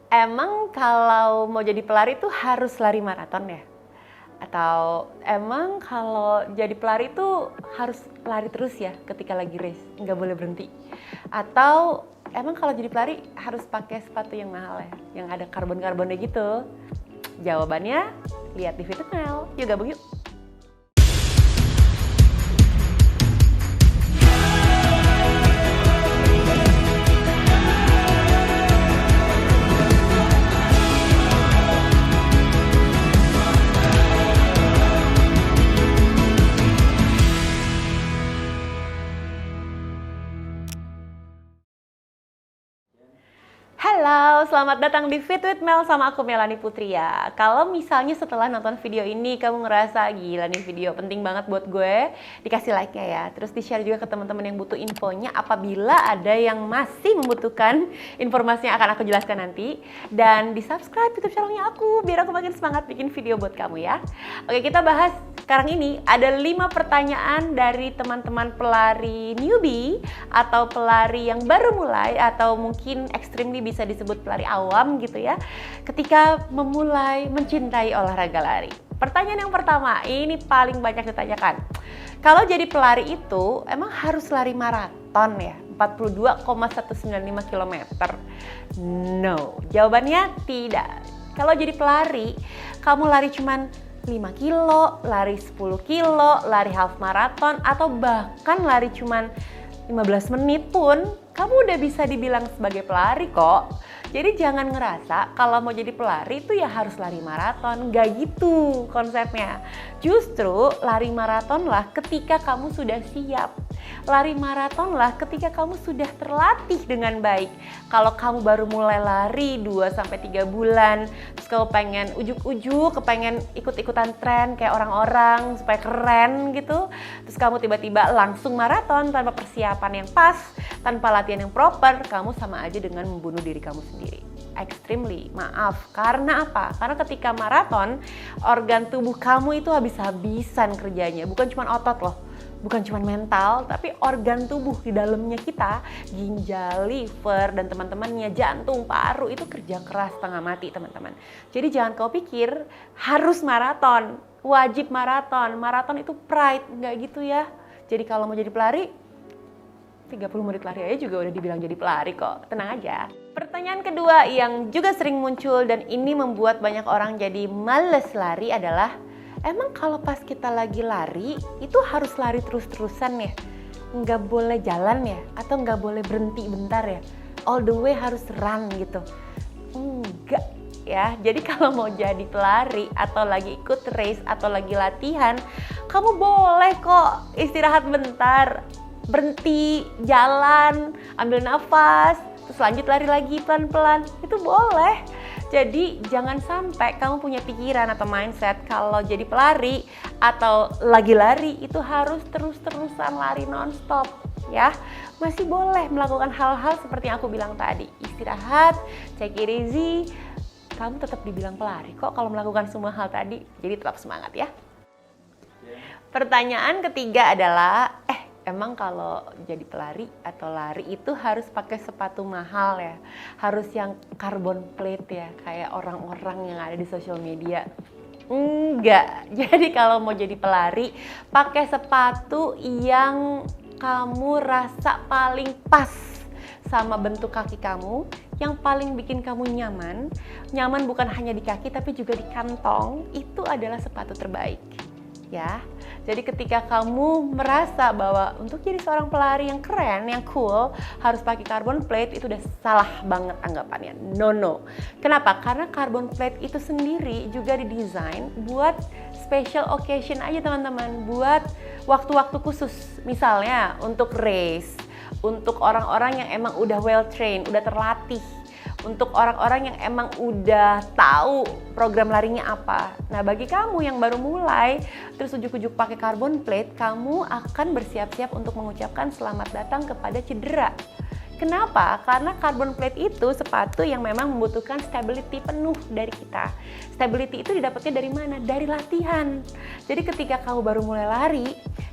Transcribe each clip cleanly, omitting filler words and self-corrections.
Emang kalau mau jadi pelari tuh harus lari maraton ya? Atau emang kalau jadi pelari tuh harus lari terus ya ketika lagi race, nggak boleh berhenti? Atau emang kalau jadi pelari harus pakai sepatu yang mahal ya, yang ada karbon-karbonnya gitu? Jawabannya lihat di Fitness. Yuk gabung yuk! Halo, selamat datang di Fit with Mel sama aku Melanie Putria. Kalau misalnya setelah nonton video ini kamu ngerasa gila nih video penting banget buat gue, dikasih like-nya ya. Terus di-share juga ke teman-teman yang butuh infonya apabila ada yang masih membutuhkan informasi yang akan aku jelaskan nanti. Dan di-subscribe YouTube channelnya aku biar aku makin semangat bikin video buat kamu ya. Oke, kita bahas sekarang ini ada 5 pertanyaan dari teman-teman pelari newbie atau pelari yang baru mulai atau mungkin extremely bisa disebut pelari awam gitu ya, ketika memulai mencintai olahraga lari. Pertanyaan yang pertama, ini paling banyak ditanyakan. Kalau jadi pelari itu emang harus lari maraton ya? 42,195 km. No, jawabannya tidak. Kalau jadi pelari, kamu lari cuman 5 kilo, lari 10 kilo, lari half marathon, atau bahkan lari cuman 15 menit pun kamu udah bisa dibilang sebagai pelari kok. Jadi jangan ngerasa kalau mau jadi pelari itu ya harus lari maraton. Gak gitu konsepnya. Justru lari maraton lah ketika kamu sudah siap. Lari maraton lah ketika kamu sudah terlatih dengan baik. Kalau kamu baru mulai lari 2-3 bulan, terus kamu pengen ujuk-ujuk, kepengen ikut-ikutan tren kayak orang-orang supaya keren gitu, terus kamu tiba-tiba langsung maraton tanpa persiapan yang pas, tanpa latihan yang proper, kamu sama aja dengan membunuh diri kamu sendiri. Extremely, maaf. Karena apa? Karena ketika maraton, organ tubuh kamu itu habis-habisan kerjanya. Bukan cuma otot loh, bukan cuma mental, tapi organ tubuh di dalamnya kita, ginjal, liver, dan teman-temannya, jantung, paru, itu kerja keras setengah mati teman-teman. Jadi jangan kau pikir harus maraton, wajib maraton. Maraton itu pride, nggak gitu ya. Jadi kalau mau jadi pelari, 30 menit lari aja juga udah dibilang jadi pelari kok, tenang aja. Pertanyaan kedua yang juga sering muncul dan ini membuat banyak orang jadi males lari adalah, emang kalau pas kita lagi lari itu harus lari terus-terusan ya? Nggak boleh jalan ya? Atau nggak boleh berhenti bentar ya? All the way harus run gitu? Enggak ya. Jadi kalau mau jadi pelari atau lagi ikut race atau lagi latihan, kamu boleh kok istirahat bentar, berhenti, jalan, ambil nafas, terus lanjut lari lagi pelan-pelan, itu boleh. Jadi jangan sampai kamu punya pikiran atau mindset kalau jadi pelari atau lagi lari itu harus terus-terusan lari non-stop ya. Masih boleh melakukan hal-hal seperti yang aku bilang tadi, istirahat, take it easy, kamu tetap dibilang pelari kok kalau melakukan semua hal tadi, jadi tetap semangat ya. Pertanyaan ketiga adalah, emang kalau jadi pelari atau lari itu harus pakai sepatu mahal ya? Harus yang carbon plate ya, kayak orang-orang yang ada di sosial media? Enggak. Jadi kalau mau jadi pelari, pakai sepatu yang kamu rasa paling pas sama bentuk kaki kamu, yang paling bikin kamu nyaman. Nyaman bukan hanya di kaki tapi juga di kantong, itu adalah sepatu terbaik. Ya, jadi ketika kamu merasa bahwa untuk jadi seorang pelari yang keren, yang cool, harus pakai carbon plate, itu udah salah banget anggapannya. No. Kenapa? Karena carbon plate itu sendiri juga didesain buat special occasion aja teman-teman, buat waktu-waktu khusus. Misalnya untuk race, untuk orang-orang yang emang udah well trained, udah terlatih, untuk orang-orang yang emang udah tahu program larinya apa. Nah, bagi kamu yang baru mulai, terus ujuk-ujuk pakai carbon plate, kamu akan bersiap-siap untuk mengucapkan selamat datang kepada cedera. Kenapa? Karena carbon plate itu sepatu yang memang membutuhkan stability penuh dari kita. Stability itu didapatnya dari mana? Dari latihan. Jadi ketika kamu baru mulai lari,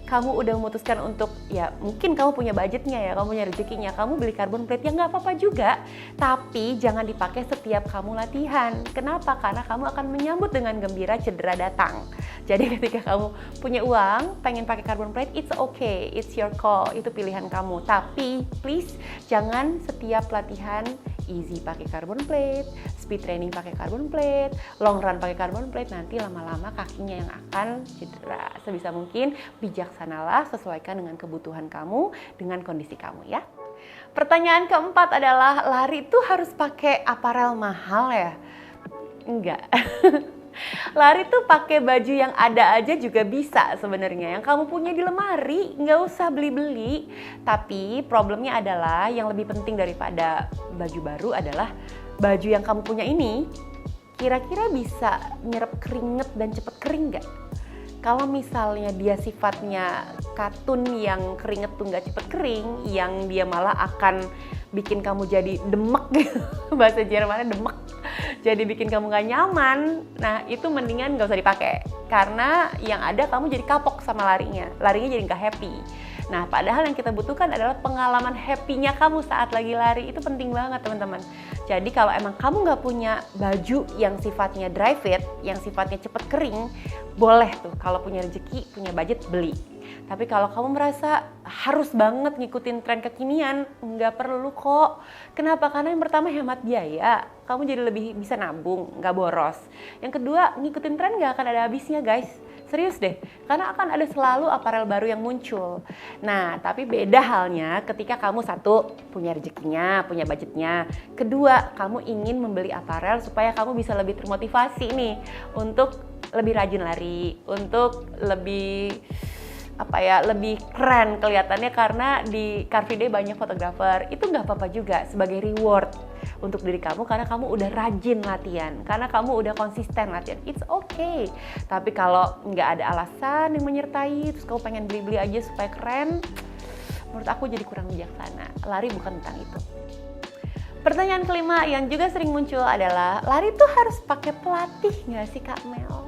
kamu udah memutuskan untuk, ya mungkin kamu punya budgetnya ya, kamu punya rezekinya, kamu beli carbon plate ya nggak apa-apa juga. Tapi jangan dipakai setiap kamu latihan. Kenapa? Karena kamu akan menyambut dengan gembira cedera datang. Jadi ketika kamu punya uang, pengen pakai carbon plate, it's okay, it's your call, itu pilihan kamu. Tapi please, jangan setiap latihan easy pakai carbon plate, speed training pakai carbon plate, long run pakai carbon plate, nanti lama-lama kakinya yang akan cedera. Sebisa mungkin bijaksanalah, sesuaikan dengan kebutuhan kamu, dengan kondisi kamu ya. Pertanyaan keempat adalah, lari itu harus pakai aparel mahal ya? Enggak. Lari tuh pakai baju yang ada aja juga bisa sebenarnya. Yang kamu punya di lemari, nggak usah beli-beli. Tapi problemnya adalah yang lebih penting daripada baju baru adalah baju yang kamu punya ini kira-kira bisa nyerap keringet dan cepet kering nggak? Kalau misalnya dia sifatnya katun yang keringet tuh nggak cepet kering, yang dia malah akan bikin kamu jadi demek gitu, bahasa Jermannya demek, jadi bikin kamu gak nyaman, nah itu mendingan gak usah dipakai. Karena yang ada kamu jadi kapok sama larinya jadi gak happy. Nah padahal yang kita butuhkan adalah pengalaman happy-nya kamu saat lagi lari, itu penting banget teman-teman. Jadi kalau emang kamu gak punya baju yang sifatnya dry fit, yang sifatnya cepet kering, boleh tuh kalau punya rezeki, punya budget, beli. Tapi kalau kamu merasa harus banget ngikutin tren kekinian, nggak perlu kok. Kenapa? Karena yang pertama hemat biaya, kamu jadi lebih bisa nabung, nggak boros. Yang kedua, ngikutin tren nggak akan ada habisnya guys. Serius deh, karena akan ada selalu aparel baru yang muncul. Nah, tapi beda halnya ketika kamu satu, punya rezekinya, punya budgetnya. Kedua, kamu ingin membeli aparel supaya kamu bisa lebih termotivasi nih untuk lebih rajin lari, untuk lebih lebih keren kelihatannya karena di Car Free Day banyak fotografer. Itu nggak apa-apa juga sebagai reward untuk diri kamu karena kamu udah rajin latihan, karena kamu udah konsisten latihan. It's okay. Tapi kalau nggak ada alasan yang menyertai, terus kamu pengen beli-beli aja supaya keren, menurut aku jadi kurang bijaksana. Lari bukan tentang itu. Pertanyaan kelima yang juga sering muncul adalah, lari tuh harus pakai pelatih nggak sih Kak Mel?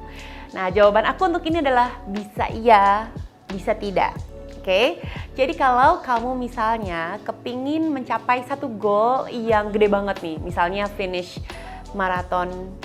Nah jawaban aku untuk ini adalah bisa iya, bisa tidak. Oke, jadi kalau kamu misalnya kepingin mencapai satu goal yang gede banget nih, misalnya finish maraton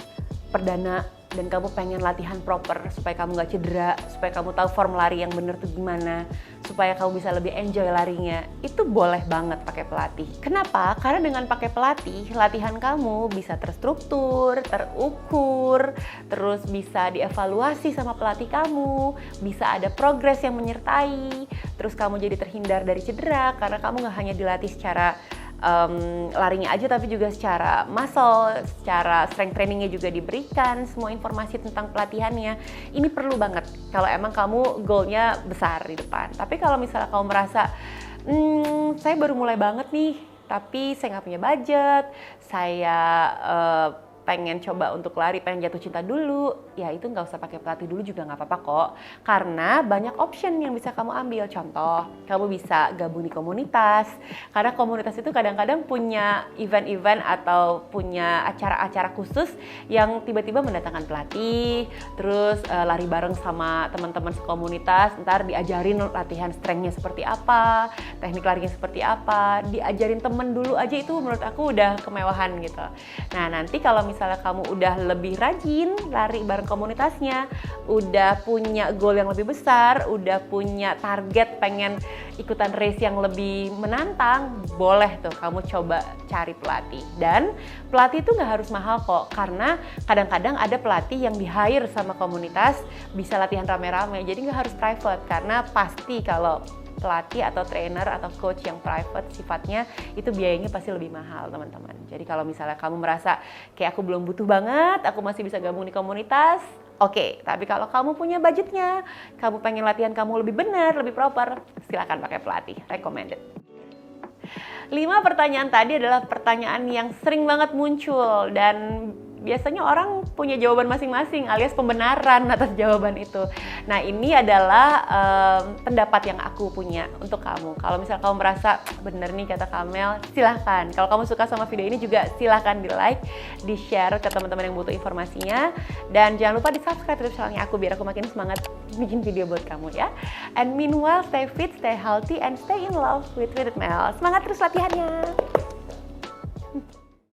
perdana dan kamu pengen latihan proper supaya kamu gak cedera, supaya kamu tahu form lari yang bener tuh gimana, supaya kamu bisa lebih enjoy larinya, itu boleh banget pakai pelatih. Kenapa? Karena dengan pakai pelatih, latihan kamu bisa terstruktur, terukur, terus bisa dievaluasi sama pelatih kamu, bisa ada progres yang menyertai, terus kamu jadi terhindar dari cedera karena kamu gak hanya dilatih secara larinya aja tapi juga secara muscle, secara strength trainingnya juga diberikan, semua informasi tentang pelatihannya. Ini perlu banget kalau emang kamu goalnya besar di depan. Tapi kalau misalnya kamu merasa saya baru mulai banget nih, tapi saya nggak punya budget, saya pengen coba untuk lari, pengen jatuh cinta dulu, ya itu nggak usah pakai pelatih dulu juga nggak apa-apa kok. Karena banyak option yang bisa kamu ambil. Contoh, kamu bisa gabung di komunitas. Karena komunitas itu kadang-kadang punya event-event atau punya acara-acara khusus yang tiba-tiba mendatangkan pelatih, terus lari bareng sama teman-teman sekomunitas, ntar diajarin latihan strength-nya seperti apa, teknik larinya seperti apa, diajarin temen dulu aja, itu menurut aku udah kemewahan gitu. Nah nanti kalau misalnya kamu udah lebih rajin lari bareng komunitasnya, udah punya goal yang lebih besar, udah punya target pengen ikutan race yang lebih menantang, boleh tuh kamu coba cari pelatih. Dan pelatih itu nggak harus mahal kok, karena kadang-kadang ada pelatih yang di-hire sama komunitas, bisa latihan rame-rame, jadi nggak harus private. Karena pasti kalau pelatih atau trainer atau coach yang private sifatnya itu biayanya pasti lebih mahal teman-teman. Jadi kalau misalnya kamu merasa kayak aku belum butuh banget, aku masih bisa gabung di komunitas, oke. Tapi kalau kamu punya budgetnya, kamu pengen latihan kamu lebih benar, lebih proper, silakan pakai pelatih, recommended. 5 pertanyaan tadi adalah pertanyaan yang sering banget muncul dan biasanya orang punya jawaban masing-masing alias pembenaran atas jawaban itu. Nah, ini adalah pendapat yang aku punya untuk kamu. Kalau misal kamu merasa bener nih kata Kamel, silahkan. Kalau kamu suka sama video ini juga silahkan di like, di share ke teman-teman yang butuh informasinya, dan jangan lupa di subscribe YouTube channelnya aku biar aku makin semangat bikin video buat kamu ya. And meanwhile, stay fit, stay healthy, and stay in love with Mel. Semangat terus latihannya.